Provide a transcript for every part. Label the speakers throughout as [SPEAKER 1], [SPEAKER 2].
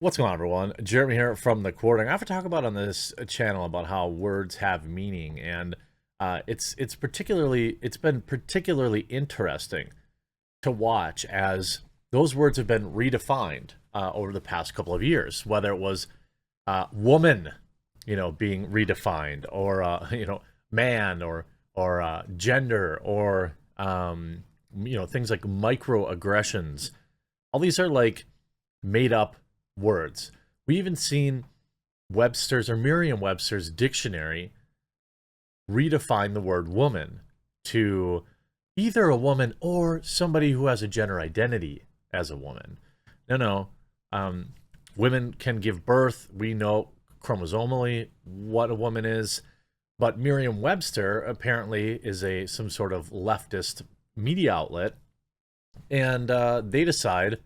[SPEAKER 1] What's going on, everyone? Jeremy here from the Quartering. I have to talk about on this channel about how words have meaning, and it's been particularly interesting to watch as those words have been redefined over the past couple of years. Whether it was woman, being redefined, or man, or gender, or things like microaggressions. All these are like made up words. We even seen Webster's or Merriam-Webster's dictionary redefine the word woman to either a woman or somebody who has a gender identity as a woman. No, women can give birth. We know chromosomally what a woman is, but Merriam-Webster apparently is some sort of leftist media outlet, and they decide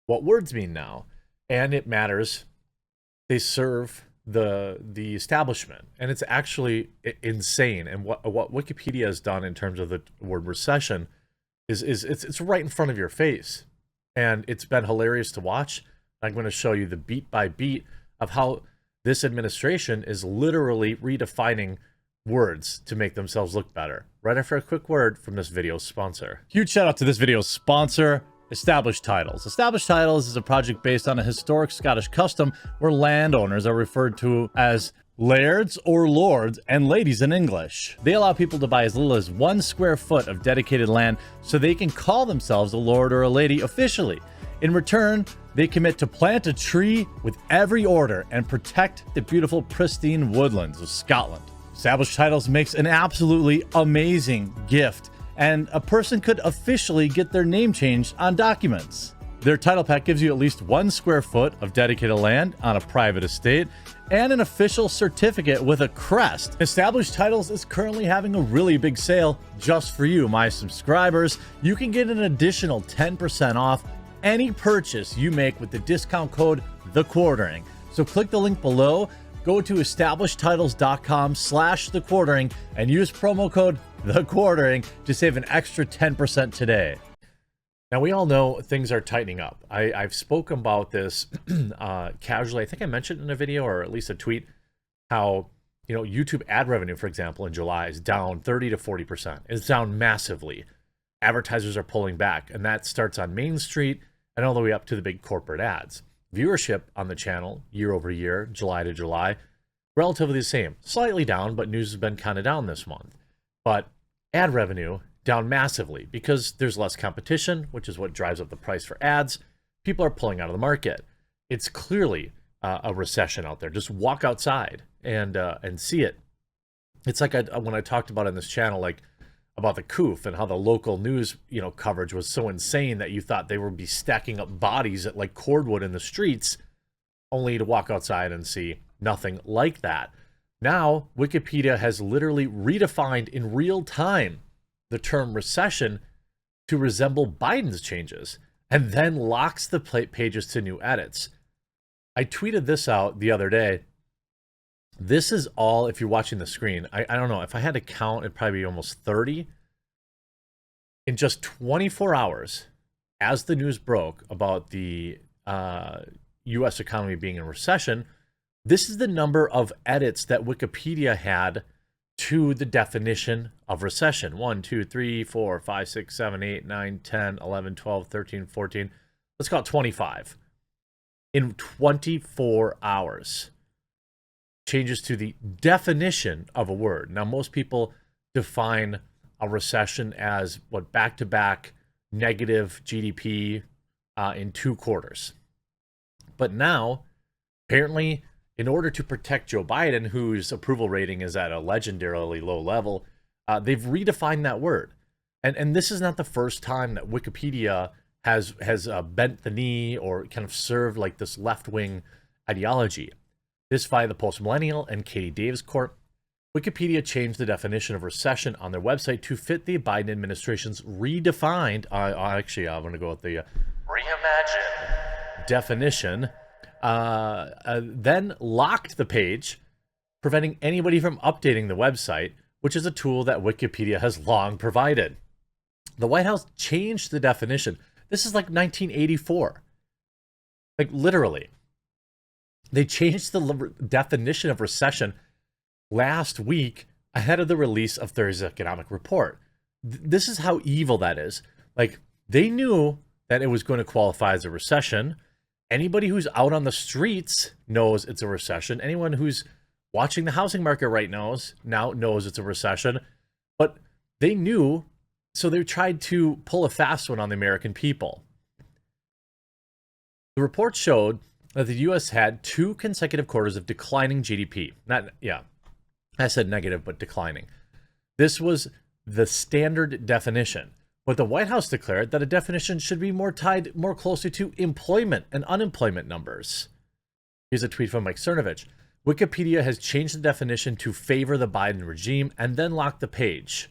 [SPEAKER 1] what words mean now. And it matters. They serve the establishment, and it's actually insane. And what Wikipedia has done in terms of the word recession is it's right in front of your face, and it's been hilarious to watch. I'm going to show you the beat by beat of how this administration is literally redefining words to make themselves look better. Right after a quick word from this video's sponsor. Huge shout out to this video's sponsor, Established Titles. Established Titles is a project based on a historic Scottish custom where landowners are referred to as lairds or lords and ladies in English. They allow people to buy as little as 1 square foot of dedicated land so they can call themselves a lord or a lady officially. In return, they commit to plant a tree with every order and protect the beautiful pristine woodlands of Scotland. Established Titles makes an absolutely amazing gift, and a person could officially get their name changed on documents. Their title pack gives you at least 1 square foot of dedicated land on a private estate and an official certificate with a crest. Established Titles is currently having a really big sale just for you, my subscribers. You can get an additional 10% off any purchase you make with the discount code TheQuartering. So click the link below, go to establishedtitles.com/TheQuartering and use promo code TheQuartering to save an extra 10% today. Now, we all know things are tightening up. I've spoken about this casually. I think I mentioned in a video or at least a tweet how, YouTube ad revenue, for example, in July is down 30 to 40%. It's down massively. Advertisers are pulling back, and that starts on Main Street and all the way up to the big corporate ads. Viewership on the channel year over year, July to July, relatively the same. Slightly down, but news has been kind of down this month. But ad revenue down massively because there's less competition, which is what drives up the price for ads. People are pulling out of the market. It's clearly a recession out there. Just walk outside and see it. It's like when I talked about on this channel, like about the COOF and how the local news, coverage was so insane that you thought they would be stacking up bodies at like cordwood in the streets, only to walk outside and see nothing like that. Now, Wikipedia has literally redefined in real time the term recession to resemble Biden's changes, and then locks the pages to new edits. I tweeted this out the other day. This is all, if you're watching the screen, I don't know, if I had to count, it'd probably be almost 30. In just 24 hours, as the news broke about the U.S. economy being in recession, this is the number of edits that Wikipedia had to the definition of recession. 1, 2, 3, 4, 5, 6, 7, 8, 9, 10, 11, 12, 13, 14. Let's call it 25. In 24 hours. Changes to the definition of a word. Now, most people define a recession as back-to-back negative GDP in 2 quarters. But now, apparently, in order to protect Joe Biden, whose approval rating is at a legendarily low level, they've redefined that word. And this is not the first time that Wikipedia has bent the knee or kind of served like this left-wing ideology. This via the Post-Millennial and Katie Davis Corp. Wikipedia changed the definition of recession on their website to fit the Biden administration's redefined, actually, I'm going to go with the reimagined definition, then locked the page, preventing anybody from updating the website, which is a tool that Wikipedia has long provided. The White House changed the definition. This is like 1984. Like, literally. They changed the definition of recession last week ahead of the release of Thursday's economic report. This is how evil that is. Like, they knew that it was going to qualify as a recession. Anybody who's out on the streets knows it's a recession. Anyone who's watching the housing market right now knows it's a recession. But they knew, so they tried to pull a fast one on the American people. The report showed that the U.S. had 2 consecutive quarters of declining GDP. I said negative, but declining. This was the standard definition. But the White House declared that a definition should be tied more closely to employment and unemployment numbers. Here's a tweet from Mike Cernovich. Wikipedia has changed the definition to favor the Biden regime and then locked the page.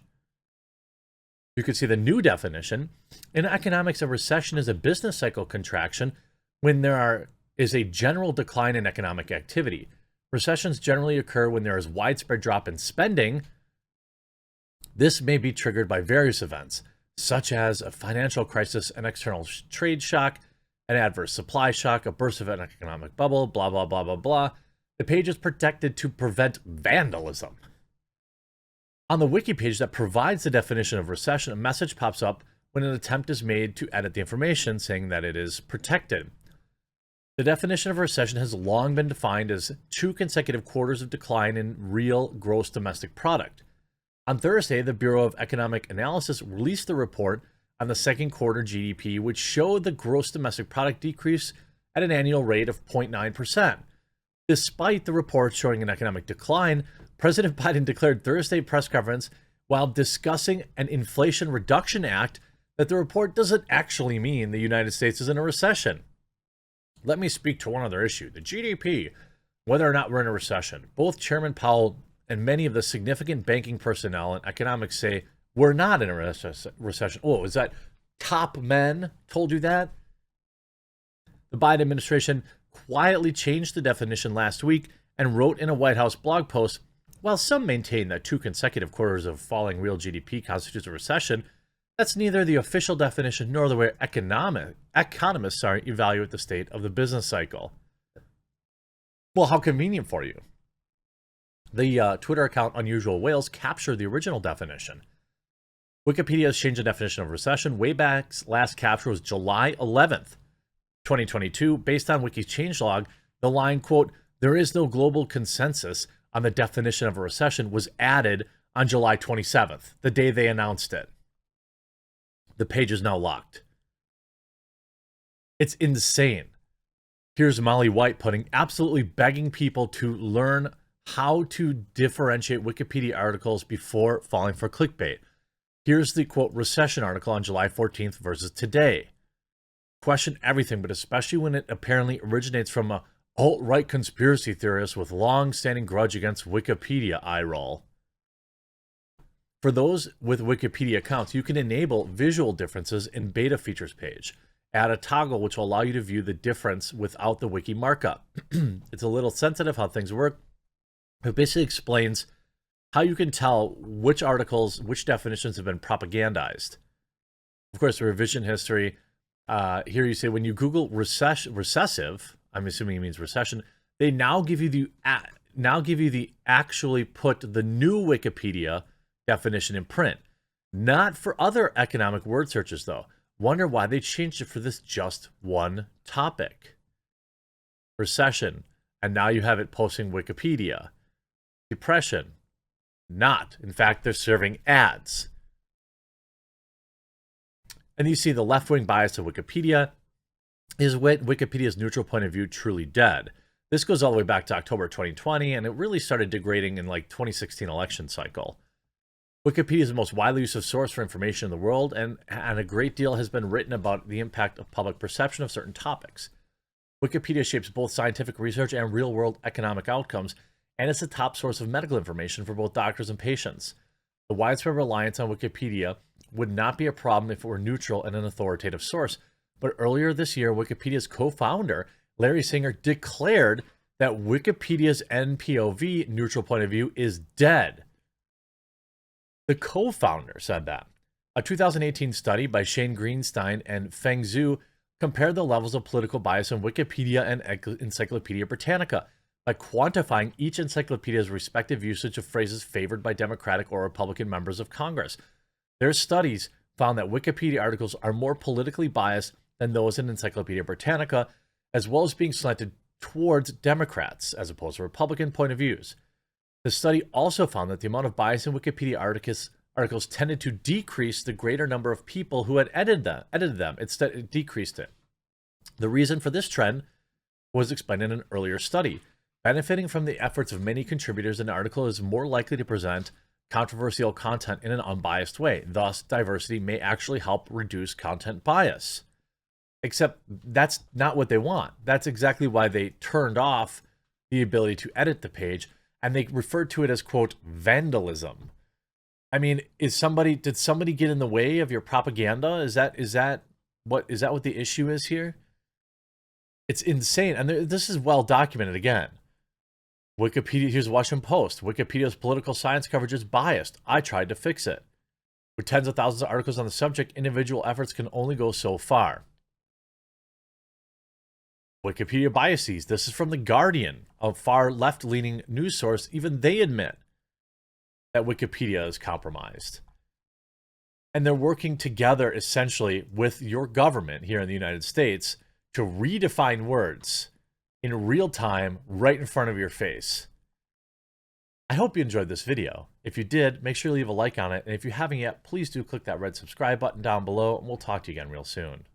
[SPEAKER 1] You can see the new definition. In economics, a recession is a business cycle contraction when there is a general decline in economic activity. Recessions generally occur when there is widespread drop in spending. This may be triggered by various events, such as a financial crisis, an external trade shock, an adverse supply shock, a burst of an economic bubble, blah, blah, blah, blah, blah. The page is protected to prevent vandalism. On the wiki page that provides the definition of recession, a message pops up when an attempt is made to edit the information, saying that it is protected. The definition of recession has long been defined as 2 consecutive quarters of decline in real gross domestic product. On Thursday, the Bureau of Economic Analysis released the report on the second quarter GDP, which showed the gross domestic product decrease at an annual rate of 0.9%. Despite the report showing an economic decline, President Biden declared Thursday press conference while discussing an Inflation Reduction Act that the report doesn't actually mean the United States is in a recession. Let me speak to one other issue, the GDP, whether or not we're in a recession. Both Chairman Powell and many of the significant banking personnel and economics say we're not in a recession. Oh, is that top men told you that? The Biden administration quietly changed the definition last week and wrote in a White House blog post, while some maintain that 2 consecutive quarters of falling real GDP constitutes a recession, that's neither the official definition nor the way economists evaluate the state of the business cycle. Well, how convenient for you. The Twitter account Unusual Whales captured the original definition. Wikipedia has changed the definition of recession. Wayback's last capture was July 11th, 2022. Based on Wiki's changelog, the line, quote, "There is no global consensus on the definition of a recession," was added on July 27th, the day they announced it. The page is now locked. It's insane. Here's Molly White absolutely begging people to learn how to differentiate Wikipedia articles before falling for clickbait. Here's the, quote, recession article on July 14th versus today. Question everything, but especially when it apparently originates from a alt-right conspiracy theorist with long-standing grudge against Wikipedia, eye roll. For those with Wikipedia accounts, you can enable visual differences in beta features page. Add a toggle which will allow you to view the difference without the wiki markup. It's a little sensitive how things work. It basically explains how you can tell which articles, which definitions have been propagandized. Of course, revision history. Here you say when you Google recessive, I'm assuming it means recession. They now give you the actually put the new Wikipedia definition in print. Not for other economic word searches though. Wonder why they changed it for this just one topic. Recession, and now you have it posting Wikipedia. Depression, not. In fact, they're serving ads. And you see the left-wing bias of Wikipedia. Is Wikipedia's neutral point of view truly dead? This goes all the way back to October 2020, and it really started degrading in like 2016 election cycle. Wikipedia is the most widely used source for information in the world, and a great deal has been written about the impact of public perception of certain topics. Wikipedia shapes both scientific research and real-world economic outcomes, and it's the top source of medical information for both doctors and patients. The widespread reliance on Wikipedia would not be a problem if it were neutral and an authoritative source. But earlier this year, Wikipedia's co-founder, Larry Singer, declared that Wikipedia's NPOV, neutral point of view, is dead. The co-founder said that. A 2018 study by Shane Greenstein and Feng Zhu compared the levels of political bias in Wikipedia and Encyclopedia Britannica by quantifying each encyclopedia's respective usage of phrases favored by Democratic or Republican members of Congress. Their studies found that Wikipedia articles are more politically biased than those in Encyclopedia Britannica, as well as being slanted towards Democrats as opposed to Republican point of views. The study also found that the amount of bias in Wikipedia articles tended to decrease the greater number of people who had edited them. It decreased it. The reason for this trend was explained in an earlier study. Benefiting from the efforts of many contributors, an article is more likely to present controversial content in an unbiased way. Thus, diversity may actually help reduce content bias. Except that's not what they want. That's exactly why they turned off the ability to edit the page, and they referred to it as, quote, vandalism. I mean, did somebody get in the way of your propaganda? Is that what the issue is here? It's insane. And this is well documented again. Wikipedia, here's the Washington Post. Wikipedia's political science coverage is biased. I tried to fix it. With tens of thousands of articles on the subject, individual efforts can only go so far. Wikipedia biases. This is from The Guardian, a far left-leaning news source. Even they admit that Wikipedia is compromised. And they're working together, essentially, with your government here in the United States to redefine words in real time, right in front of your face. I hope you enjoyed this video. If you did, make sure you leave a like on it. And if you haven't yet, please do click that red subscribe button down below, and we'll talk to you again real soon.